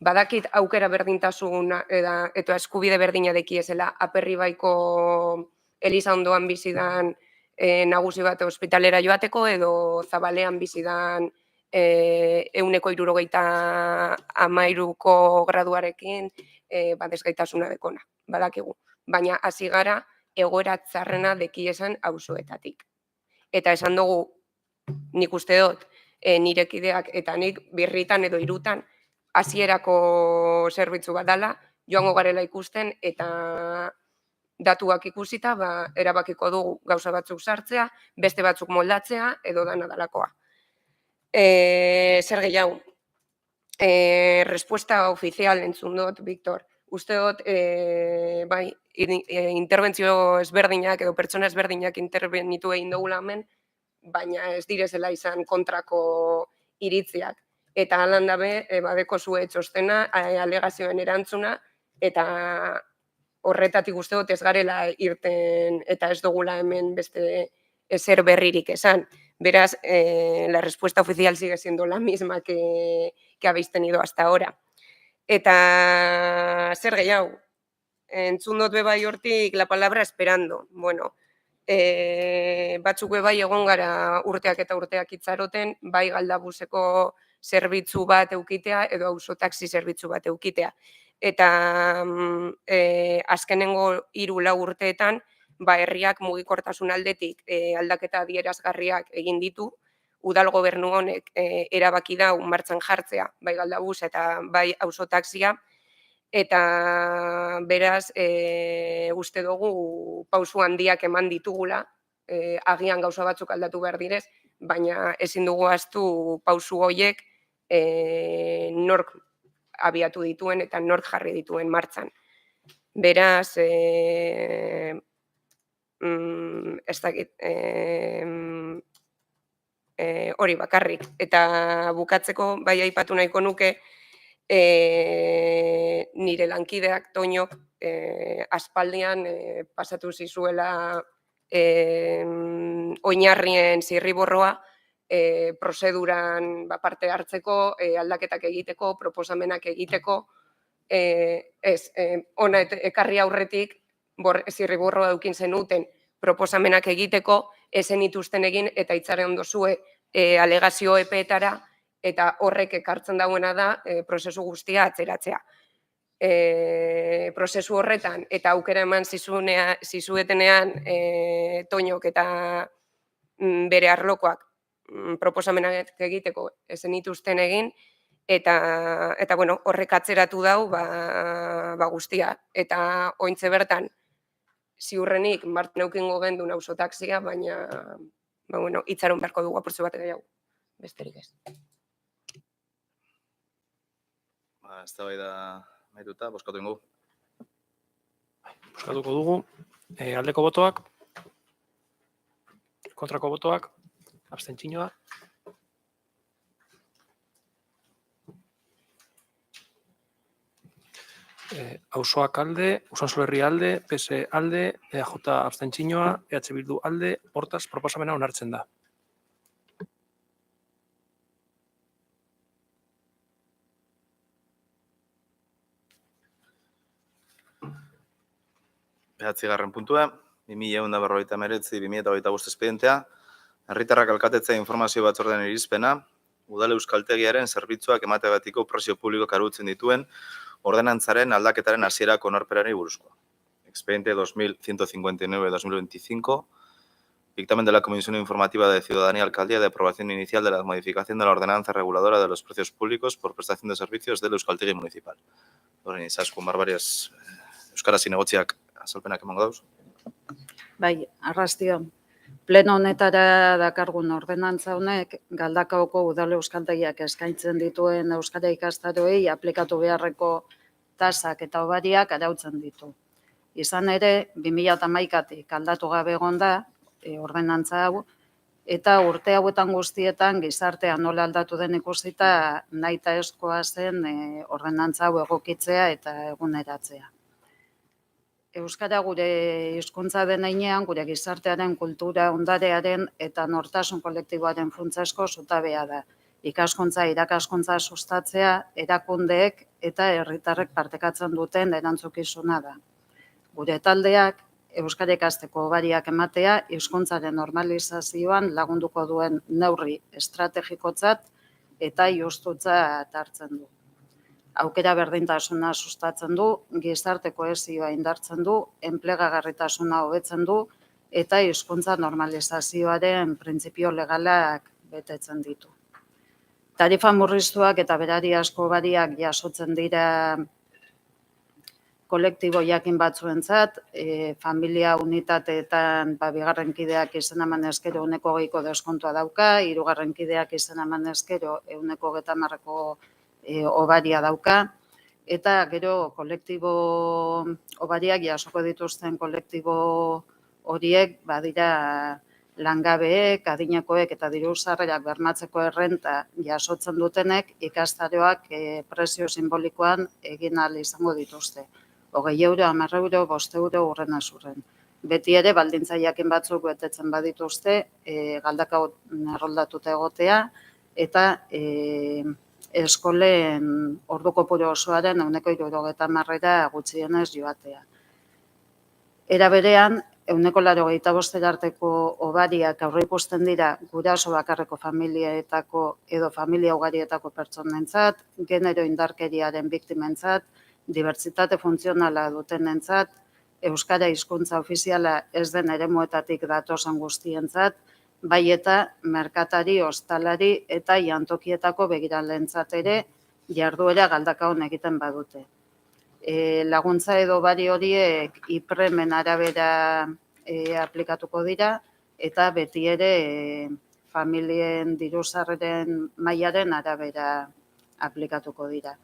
Badakit aukera berdintasuna eta eskubide berdina dekiezela Aperribaiko Eliza ondoan bizidan nagusi bat ospitalera joateko edo Zabalean bizidan 173ko graduarekin desgaitasuna dekona, badakigu. Baina hasi gara egoera txarrena dekiezan auzoetatik. Eta esan dugu, nik uste dut, nire kideak eta nik birritan edo hirutan hasierako zerbitzu bat dela, joango garela ikusten eta datuak ikusita erabakiko dugu gauza batzuk sartzea, beste batzuk moldatzea edo dana dalakoa. Zer gehiago? Respuesta oficial entzun dut, Victor. Uste dut, interbentzio ezberdinak edo pertsona ezberdinak interbenitu egin dugula hemen, baina ez direzela izan kontrako iritziak. Eta halan dabe, badeko zue txostena, alegazioen erantzuna, eta horretatik uste dut ez garela irten eta ez dugula hemen beste ezer berririk esan. Beraz, la respuesta oficial sigue siendo la misma que habéis tenido hasta ahora. Eta zer gehiago, entzun dut bebai hortik la palabra esperando. Bueno, batzuk bebai egon gara urteak eta urteak itxaroten, bai Galdabuseko zerbitzu bat eukitea edo auzotaxi zerbitzu bat eukitea. Eta azkenengo 3-4 urteetan, herriak mugikortasun aldetik aldaketa adierazgarriak egin ditu, udal gobernu honek erabaki dau martxan jartzea, bai Galdabus eta bai auzotaxia, eta beraz uste dugu pausu handiak eman ditugula, agian gauza batzuk aldatu behar direz, baina ezin dugu ahaztu pausu horiek nork abiatu dituen eta nork jarri dituen martxan. Beraz, ez dakit, hori bakarrik. Eta bukatzeko, bai aipatu nahiko nuke, nire lankideak Toñok aspaldian pasatu zizuela oinarrien zirriborroa, prozeduran parte hartzeko, aldaketak egiteko, proposamenak egiteko, ona ekarri aurretik zirriborroa edukin zenuten proposamenak egiteko, ezen ituzten egin eta itzaren ondozue alegazio epeetara eta horrek ekartzen dauena da prozesu guztia atzeratzea. Prozesu horretan eta aukera eman zizuetenean Toñok eta bere arlokoak proposamenak egiteko ezen ituzten egin, eta horrek atzeratu dau guztia. Eta ointze bertan, ziurrenik martxan eukingo gendun auzotaxia, baina itxaron beharko dugu apurtzu bat gehiago, besterik ez. Eztabaida amaituta, bozkatu ingo. Bozkatuko dugu, aldeko botoak, kontrako botoak, abstentzioa. Auzoak alde, Usansolo alde, PS alde, EAJ abstentzioa, EH Bildu alde, hortaz proposamena onartzen da. Behatzigarren puntua, 2149/2025 espedientea, herritarrak alkatetzea informazio batzordean irizpena, udal euskaltegiaren zerbitzuak emategatiko prezio publikoak arautzen dituen ordenantzaren aldaketaren hasierako onarpenari buruzkoa. Expediente 2159/2025, dictamen de la Comisión Informativa de Ciudadanía y Alcaldía de aprobación inicial de la modificación de la ordenanza reguladora de los precios públicos por prestación de servicios del Euskaltegi Municipal. Horren izaskun barbariaz euskaraz inegotziak azalpenak emango dauz. Bai, arrastion. Pleno honetara dakargun ordenantza honek, Galdakaoko udal euskaltegiak eskaintzen dituen euskara ikastaroei aplikatu beharreko tasak eta hobariak arautzen ditu. Izan ere, 2011-tik aldatu gabe egon da ordenantza hau, eta urte hauetan guztietan gizartea nola aldatu den ikusita nahitaezkoa zen ordenantza hau egokitzea eta eguneratzea. Euskara gure hizkuntza den heinean, gure gizartearen kultura ondarearen eta nortasun kolektiboaren funtsezko zutabea da. Ikaskuntza, irakaskuntza sustatzea, erakundeek eta herritarrek partekatzen duten erantzukizuna da. Gure taldeak, euskara ikasteko hobariak ematea, hizkuntzaren normalizazioan lagunduko duen neurri estrategikotzat eta justutzat hartzen du. Aukera berdintasuna sustatzen du, gizarte kohesioa indartzen du, enplegagarritasuna hobetzen du eta hizkuntza normalizazioaren printzipio legalak betetzen ditu. Tarifa murriztuak eta berariazko hobariak jasotzen dira kolektibo jakin batzuentzat, familia unitateetan bigarren kideak izena eman ezkero 20% deskontua dauka, hirugarren kideak izena eman ezkero 30%ko hobaria dauka, eta gero kolektibo hobariak jasoko dituzten kolektibo horiek badira langabeek, adinekoek eta diru sarrerak bermatzeko errenta jasotzen dutenek ikastaroak prezio simbolikoan egin ahal izango dituzte. 20 euro, 10 euro, 5 euro urren azurren. Beti ere, baldintza jakin batzuk betetzen badituzte, galdakao erroldatuta egotea, eta eskolen ordu kopuru osoaren 70% gutxienez joatea. Era berean, 85% arteko hobariak aurreikusten dira guraso bakarreko familietako edo familia ugarietako pertsonentzat, genero indarkeriaren biktimentzat, dibertsitate funtzionala dutenentzat, euskara hizkuntza ofiziala ez den eremuetatik datozen guztientzat, bai eta merkatari, ostalari eta jantokietako begiralentzat ere jarduera galdakaon egiten badute. Laguntza edo bari horiek IPREMen arabera aplikatuko dira eta beti ere familien diru sarreren mailaren arabera aplikatuko dira.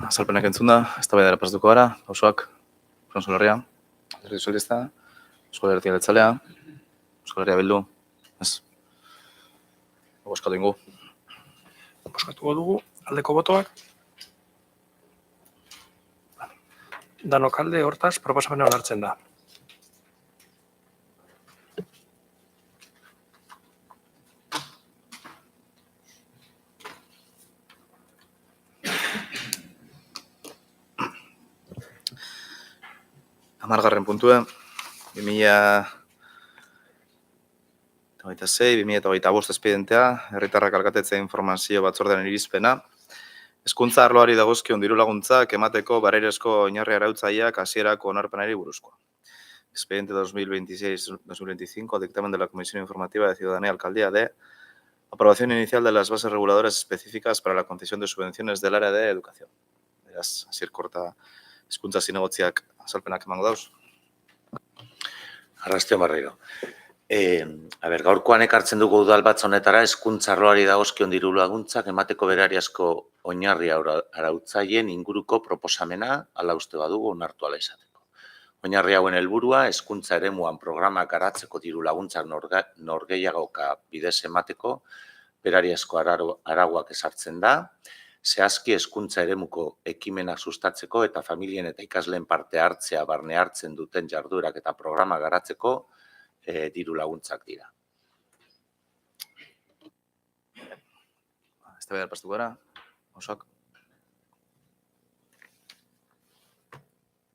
Azalpenak entzunda, eztabaidara pasatuko gara, pausoak, Euskal Herria, Alderdi Sozialista, Euskal Herria Jeltzalea, Euskal Herria Bildu, ez? Bozkatu ingo. Bozkatuko dugu, aldeko botoak. Danok alde hortaz, proposamena onartzen da. Hamargarren puntua, 2026-2025 espedientea, herritarrak alkatetzea informazio batzordearen irizpena, hezkuntza arloari dagozkion diru laguntzak emateko barreirezko oinarri arautzaileak hasierako onarpenari buruzkoa. Expediente 2026-2025, dictamen de la Comisión Informativa de Ciudadanía Alcaldía de aprobación inicial de las bases reguladoras específicas para la concesión de subvenciones del área de educación. Beraz, hasier korta hezkuntza zinegotziak azalpenak emango dauz. Arrastio barriro. Gaurkoan ekartzen dugu udalbatza honetara hezkuntza arloari dagozkion diru laguntzak emateko berariazko oinarri arautzaileen inguruko proposamena hala uste badugu onartu ala izateko. Oinarri hauen helburua hezkuntza eremuan programak garatzeko diru laguntzak norgehiagoka bidez emateko berariazko arauak ezartzen da, zehazki hezkuntza eremuko ekimenak sustatzeko eta familien eta ikasleen parte hartzea barne hartzen duten jarduerak eta programa garatzeko diru laguntzak dira. Eztabaidara pasatuko gara, Osoak.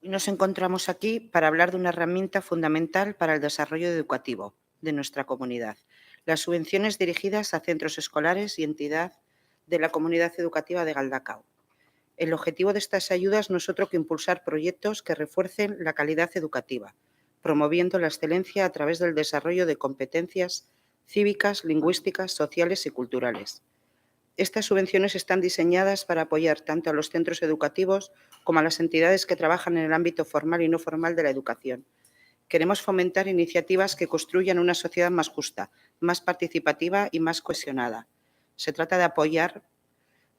Nos encontramos aquí para hablar de una herramienta fundamental para el desarrollo educativo de nuestra comunidad, las subvenciones dirigidas a centros escolares y entidad de la comunidad educativa de Galdakao. El objetivo de estas ayudas no es otro que impulsar proyectos que refuercen la calidad educativa, promoviendo la excelencia a través del desarrollo de competencias cívicas, lingüísticas, sociales y culturales. Estas subvenciones están diseñadas para apoyar tanto a los centros educativos como a las entidades que trabajan en el ámbito formal y no formal de la educación. Queremos fomentar iniciativas que construyan una sociedad más justa, más participativa y más cohesionada. Se trata de apoyar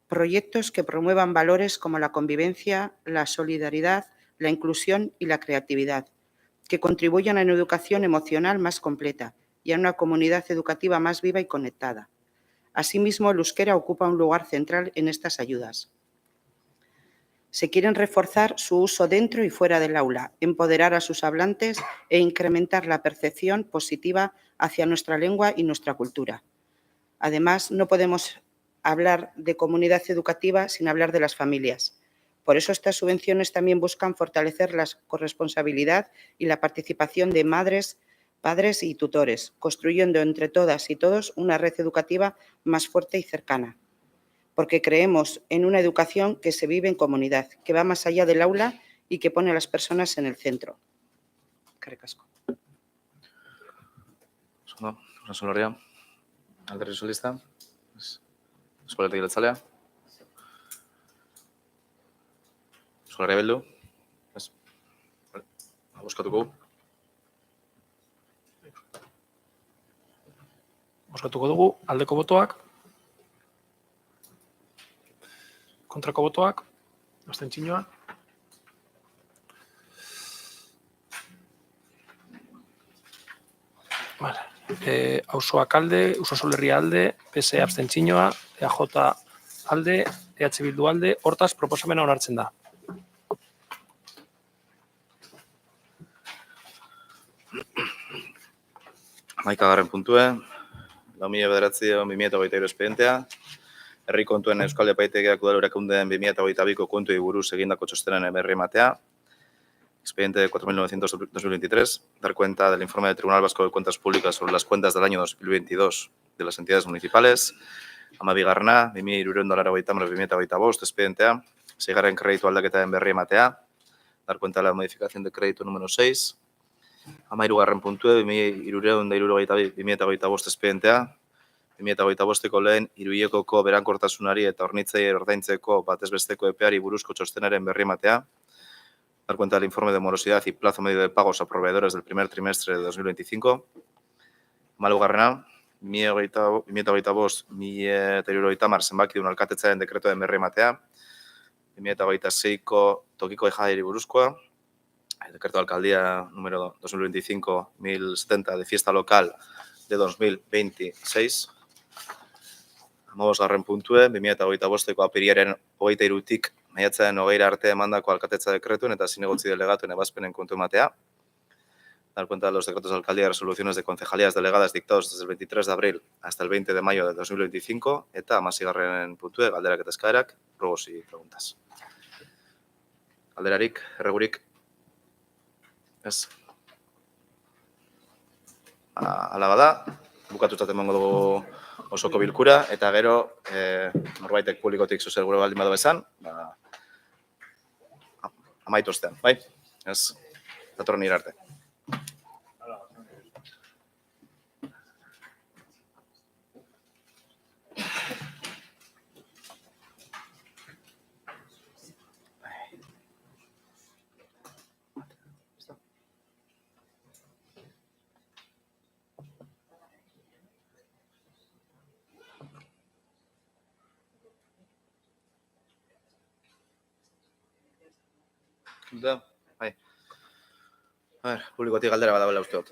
proyectos que promuevan valores como la convivencia, la solidaridad, la inclusión y la creatividad, que contribuyan a una educación emocional más completa y a una comunidad educativa más viva y conectada. Asimismo, el euskera ocupa un lugar central en estas ayudas. Se quieren reforzar su uso dentro y fuera del aula, empoderar a sus hablantes e incrementar la percepción positiva hacia nuestra lengua y nuestra cultura. Además, no podemos hablar de comunidad educativa sin hablar de las familias. Por eso estas subvenciones también buscan fortalecer la corresponsabilidad y la participación de madres, padres y tutores, construyendo entre todas y todos una red educativa más fuerte y cercana. Porque creemos en una educación que se vive en comunidad, que va más allá del aula y que pone a las personas en el centro. Eskerrik asko. Oso Larria, Alderdi Sozialista, Eusko Alderdi Jeltzalea, Eusko Herria Bildu, bozkatuko. Bozkatuko dugu aldeko botoak, kontrako botoak, abstentzioa. Vale. Auzoak alde, Usansolo Herria alde, PSE abstentzioa, EAJ alde, EH Bildu alde, hortaz proposamena onartzen da. Hamaikagarren puntue, 2009-2023 espedientea, herri kontuen Euskal Epaitegiak udal erakundeen 2022ko kontuei buruz egindako txostenen berri ematea, expediente 4900-2023, dar cuenta del informe del Tribunal Vasco de Cuentas Públicas sobre las cuentas del año 2022 de las entidades municipales, amabigarrena, 2022-2025 expedientea, seigarren kreditu aldaketaren berri ematea, dar cuenta de la modificación de crédito número 6, Amairugarren puntue, 2022-2025 expedientea, 2025ko lehen hiruhilekoko berankortasunari eta hornitzaileei ordaintzeko batezbesteko epeari buruzko txostenaren berri ematea, dar cuenta del informe de morosidad y plazo medio de pagos a proveedores del primer trimestre de 2025. Malugarrena, 2025-2030 zenbakidun alkatetzaren dekretoen berri ematea, 2026ko tokiko ejaderi buruzkoa, el decreto de alcaldía número 2025-1070 de fiesta local de 2026. Amabosgarren puntue, 2025ko apirilaren 23tik maiatzaren 20 arte emandako alkatetza dekretuen eta zinegotzi delegatuen ebazpenen kontu ematea. Dar cuenta de los decretos de alcaldía y resoluciones de concejalías delegadas dictados desde el 23 de abril hasta el 20 de mayo de 2025 eta amasigarren puntue, galderak eta eskaerak, ruegos y preguntas. Galderarik, erregurik? Ez. Hala bada, bukatutzat emango dugu osoko bilkura, eta gero norbaitek publikotik zuzer gure baldin badu esan, amaitu ostean, bai? Ez, datorren nire arte. Bai. A ver, publikotik galdera badagoela uste dut.